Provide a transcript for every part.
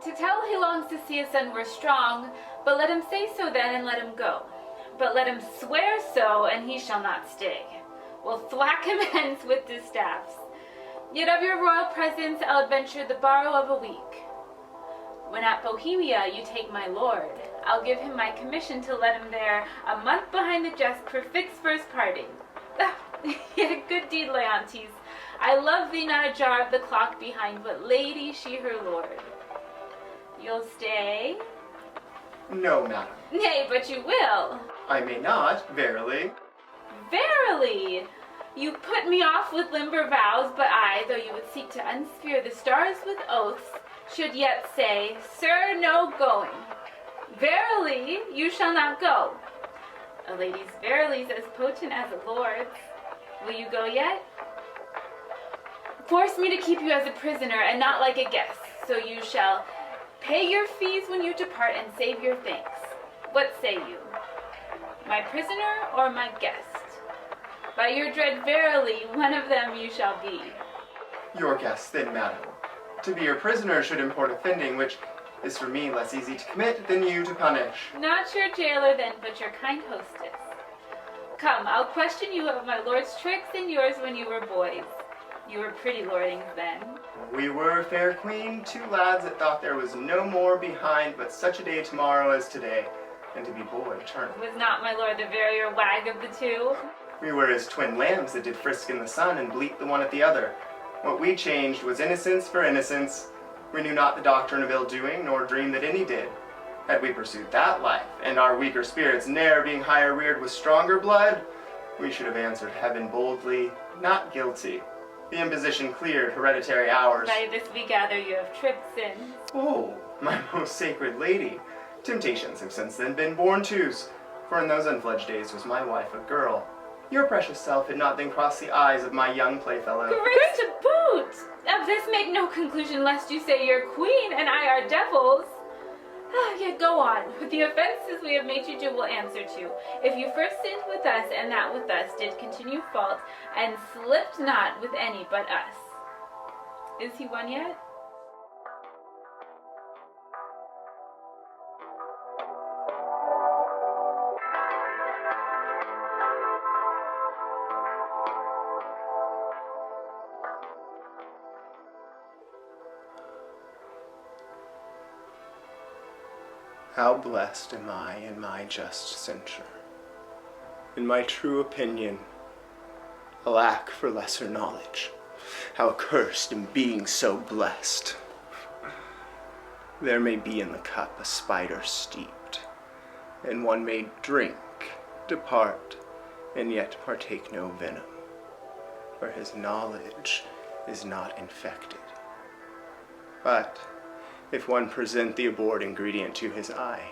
To tell he longs to see his son were strong, but let him say so then, and let him go. But let him swear so, and he shall not stay. We'll thwack him hence with distaffs. Yet of your royal presence I'll adventure the borrow of a week. When at Bohemia you take my lord, I'll give him my commission to let him there a month behind the desk for fixed first parting. Yet a good deed, Leontes. I love thee not a jar of the clock behind, but lady she her lord. You'll stay? No, madam. Nay, but you will. I may not, verily. Verily! You put me off with limber vows, but I, though you would seek to unsphere the stars with oaths, should yet say, Sir, no going. Verily, you shall not go. A lady's verily's as potent as a lord's. Will you go yet? Force me to keep you as a prisoner and not like a guest, so you shall pay your fees when you depart and save your thanks. What say you? My prisoner or my guest? By your dread verily, one of them you shall be. Your guest, then, madam. To be your prisoner should import offending, which is for me less easy to commit than you to punish. Not your jailer then, but your kind hostess. Come, I'll question you of my lord's tricks and yours when you were boys. You were pretty lordings then. We were, fair queen, two lads that thought there was no more behind but such a day tomorrow as today, and to be boy turned. Was not my lord the verier wag of the two? We were as twin lambs that did frisk in the sun and bleat the one at the other. What we changed was innocence for innocence. We knew not the doctrine of ill-doing, nor dreamed that any did. Had we pursued that life, and our weaker spirits ne'er being higher reared with stronger blood, we should have answered heaven boldly, not guilty. The imposition cleared hereditary hours. By this we gather you have tripped sins. Oh, my most sacred lady. Temptations have since then been born twos, for in those unfledged days was my wife a girl. Your precious self had not then crossed the eyes of my young playfellow. Grace to boot! Of this make no conclusion, lest you say you're queen and I are devils. Yet go on. With the offenses we have made you do, we'll answer to. If you first sinned with us, and that with us did continue fault, and slipped not with any but us. Is he one yet? How blessed am I in my just censure, in my true opinion, alack for lesser knowledge, how accursed am being so blessed. There may be in the cup a spider steeped, and one may drink, depart, and yet partake no venom, for his knowledge is not infected. But if one present the abhorred ingredient to his eye,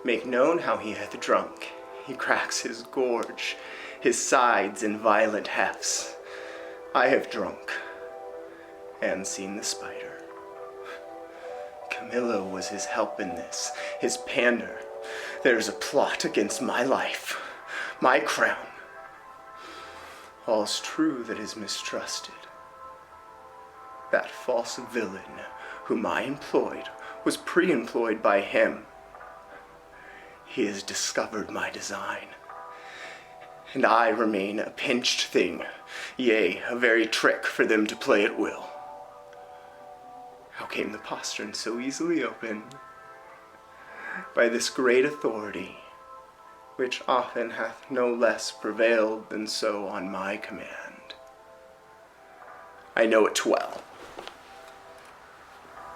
make known how he hath drunk, he cracks his gorge, his sides in violent hefts. I have drunk, and seen the spider. Camillo was his help in this, his pander. There's a plot against my life, my crown. All's true that is mistrusted. That false villain whom I employed was pre-employed by him. He has discovered my design, and I remain a pinched thing, yea, a very trick for them to play at will. How came the postern so easily open? By this great authority, which often hath no less prevailed than so on my command. I know it well.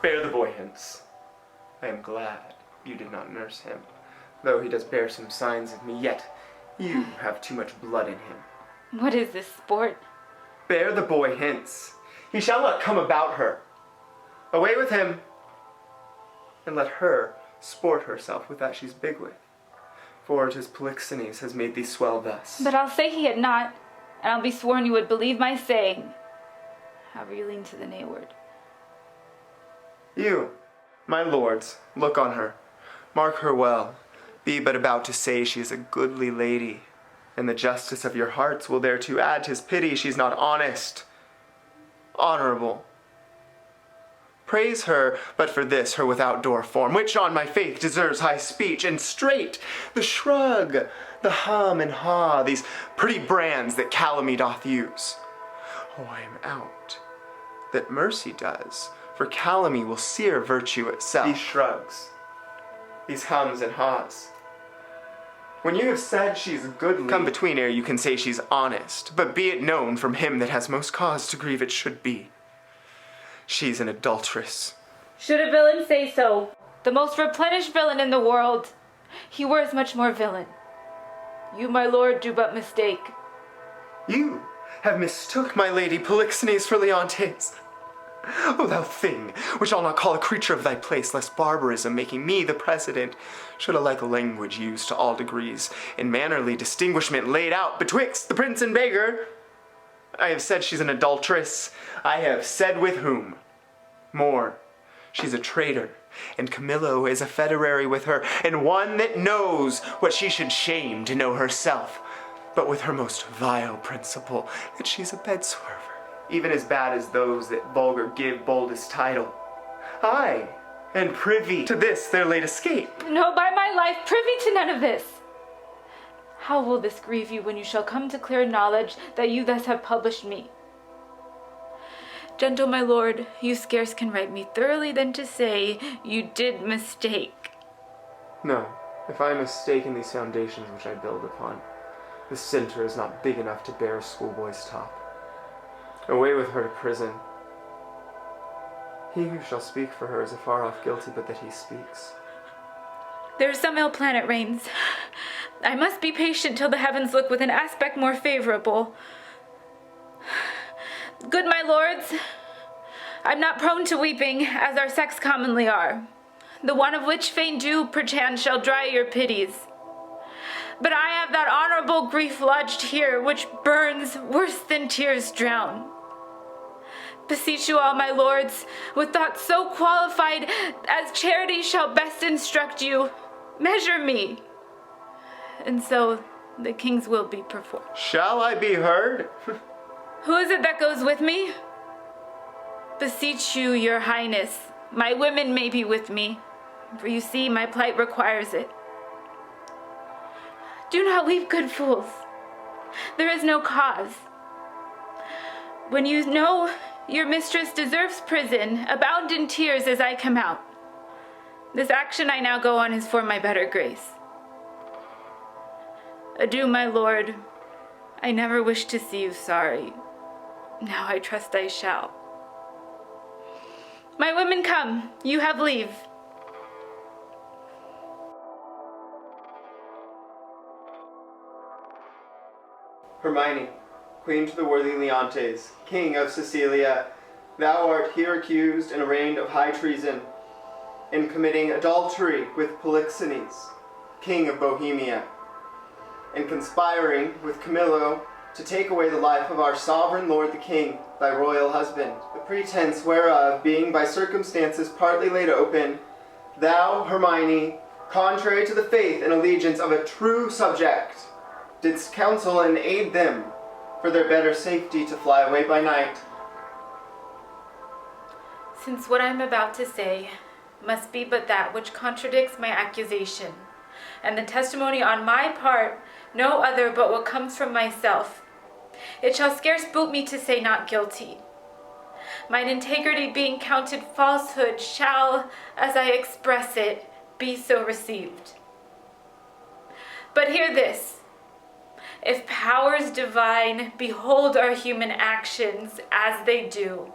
Bear the boy hence. I am glad you did not nurse him. Though he does bear some signs of me, yet you have too much blood in him. What is this sport? Bear the boy hence. He shall not come about her. Away with him, and let her sport herself with that she's big with. For 'tis Polixenes has made thee swell thus. But I'll say he had not, and I'll be sworn you would believe my saying. However you lean to the nayward. You, my lords, look on her, mark her well, be but about to say she is a goodly lady, and the justice of your hearts will thereto add 'tis pity she's not honest, honorable. Praise her, but for this her without door form, which on my faith deserves high speech, and straight the shrug, the hum and ha, these pretty brands that calumny doth use. Oh, I am out, that mercy does, for calumny will sear virtue itself. These shrugs, these hums and ha's. When you have said she's goodly, come between ere you can say she's honest, but be it known from him that has most cause to grieve it should be. She's an adulteress. Should a villain say so, the most replenished villain in the world, he were as much more villain. You, my lord, do but mistake. You have mistook my lady Polixenes for Leontes. O thou thing, which I'll not call a creature of thy place, lest barbarism, making me the precedent, should a like language used to all degrees, in mannerly distinguishment laid out betwixt the prince and beggar. I have said she's an adulteress. I have said with whom. More, she's a traitor, and Camillo is a federary with her, and one that knows what she should shame to know herself, but with her most vile principle, that she's a bed-swerver, even as bad as those that vulgar give boldest title. Aye, and privy to this their late escape. No, by my life, privy to none of this. How will this grieve you when you shall come to clear knowledge that you thus have published me? Gentle my lord, you scarce can write me thoroughly than to say you did mistake. No, if I mistake in these foundations which I build upon, the centre is not big enough to bear a schoolboy's top. Away with her to prison. He who shall speak for her is afar off guilty, but that he speaks. There is some ill planet reigns. I must be patient till the heavens look with an aspect more favorable. Good my lords, I'm not prone to weeping, as our sex commonly are, the one of which fain dew perchance shall dry your pities. But I have that honorable grief lodged here, which burns worse than tears drown. Beseech you all, my lords, with thoughts so qualified as charity shall best instruct you, measure me, and so the king's will be performed. Shall I be heard? Who is it that goes with me? Beseech you, your highness, my women may be with me, for you see my plight requires it. Do not weep, good fools. There is no cause. When you know your mistress deserves prison, abound in tears as I come out. This action I now go on is for my better grace. Adieu, my lord. I never wish to see you sorry. Now I trust I shall. My women come. You have leave. Hermione, queen to the worthy Leontes, king of Sicilia, thou art here accused and arraigned of high treason in committing adultery with Polixenes, king of Bohemia, and conspiring with Camillo to take away the life of our sovereign lord the king, thy royal husband, the pretense whereof being by circumstances partly laid open, thou, Hermione, contrary to the faith and allegiance of a true subject, didst counsel and aid them for their better safety to fly away by night. Since what I am about to say must be but that which contradicts my accusation, and the testimony on my part no other but what comes from myself, it shall scarce boot me to say not guilty. Mine integrity being counted falsehood shall, as I express it, be so received. But hear this. If powers divine behold our human actions as they do,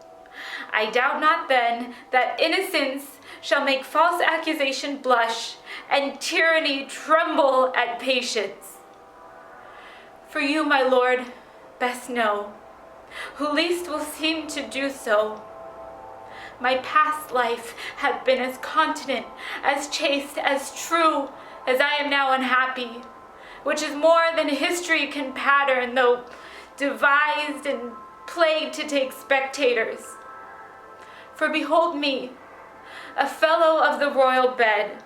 I doubt not then that innocence shall make false accusation blush and tyranny tremble at patience. For you, my lord, best know, who least will seem to do so. My past life hath been as continent, as chaste, as true, as I am now unhappy, which is more than history can pattern, though devised and played to take spectators. For behold me, a fellow of the royal bed,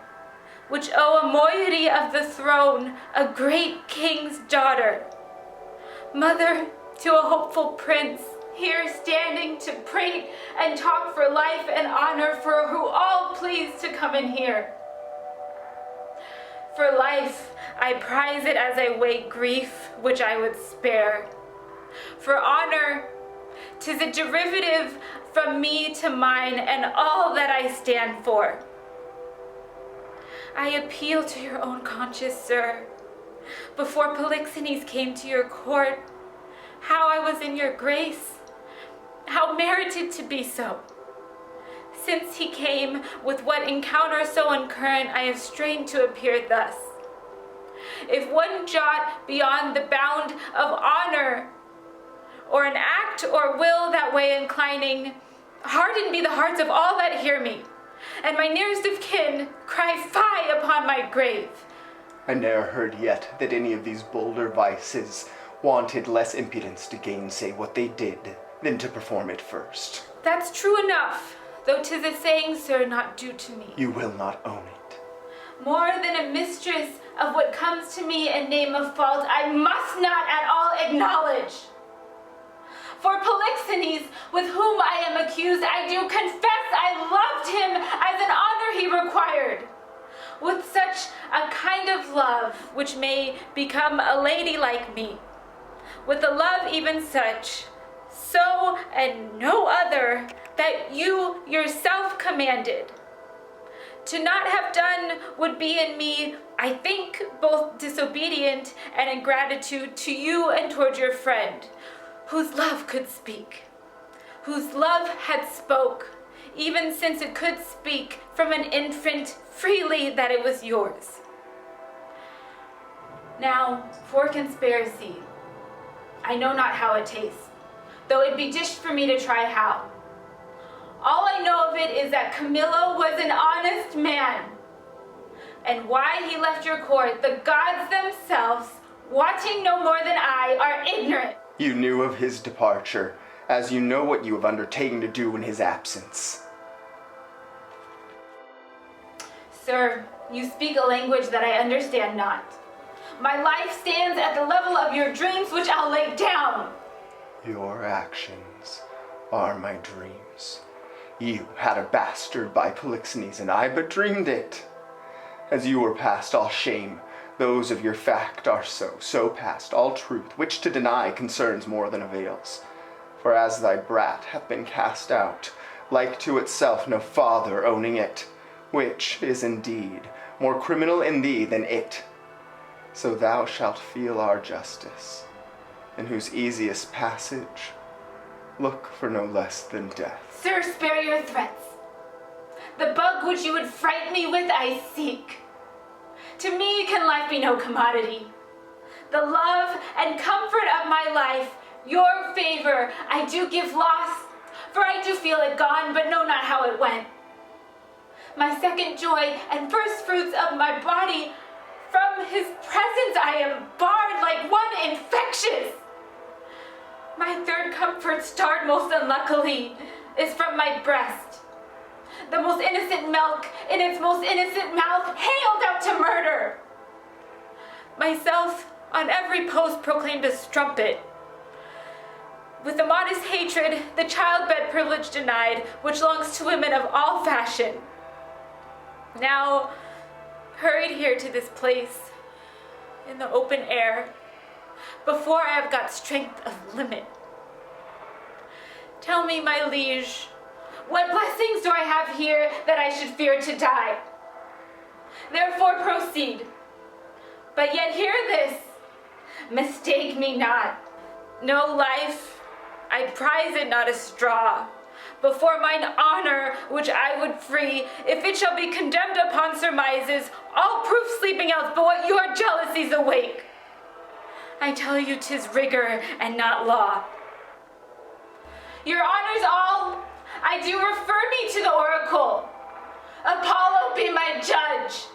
which owe a moiety of the throne, a great king's daughter, mother to a hopeful prince, here standing to prate and talk for life and honor, for who all please to come in here. For life, I prize it as I wait grief, which I would spare. For honor, 'tis a derivative from me to mine and all that I stand for. I appeal to your own conscience, sir. Before Polixenes came to your court, how I was in your grace, how merited to be so. Since he came, with what encounter so uncurrent, I have strained to appear thus. If one jot beyond the bound of honor, or an act or will that way inclining, hardened be the hearts of all that hear me, and my nearest of kin cry fie upon my grave. I ne'er heard yet that any of these bolder vices wanted less impudence to gainsay what they did than to perform it first. That's true enough, though 'tis a saying, sir, not due to me. You will not own it. More than a mistress of what comes to me in name of fault, I must not at all acknowledge. For Polixenes, with whom I am accused, I do confess I loved him as an honor he required, with such a kind of love which may become a lady like me, with a love even such, so and no other, that you yourself commanded. To not have done would be in me, I think, both disobedient and ingratitude to you and toward your friend, whose love could speak, whose love had spoke, even since it could speak from an infant freely that it was yours. Now, for conspiracy, I know not how it tastes, though it be dished for me to try how. All I know of it is that Camillo was an honest man, and why he left your court, the gods themselves, watching no more than I, are ignorant. You knew of his departure, as you know what you have undertaken to do in his absence. Sir, you speak a language that I understand not. My life stands at the level of your dreams, which I'll lay down. Your actions are my dreams. You had a bastard by Polixenes, and I but dreamed it. As you were past all shame, those of your fact are so past all truth, which to deny concerns more than avails. For as thy brat hath been cast out, like to itself no father owning it, which is indeed more criminal in thee than it, so thou shalt feel our justice, in whose easiest passage look for no less than death. Sir, spare your threats. The bug which you would fright me with I seek. To me can life be no commodity. The love and comfort of my life, your favor, I do give loss, for I do feel it gone, but know not how it went. My second joy and first fruits of my body, from his presence I am barred like one infectious. My third comfort, starred most unluckily, is from my breast. The most innocent milk in its most innocent mouth hailed out to murder. Myself on every post proclaimed a strumpet. With the modest hatred, the childbed privilege denied, which longs to women of all fashion. Now, hurried here to this place, in the open air, before I have got strength of limit. Tell me, my liege, what blessings do I have here that I should fear to die? Therefore proceed. But yet hear this, mistake me not. No life, I prize it not a straw. Before mine honor, which I would free, if it shall be condemned upon surmises, all proof sleeping else but what your jealousies awake. I tell you 'tis rigor and not law. Your honors all, I do refer me to the oracle. Apollo be my judge.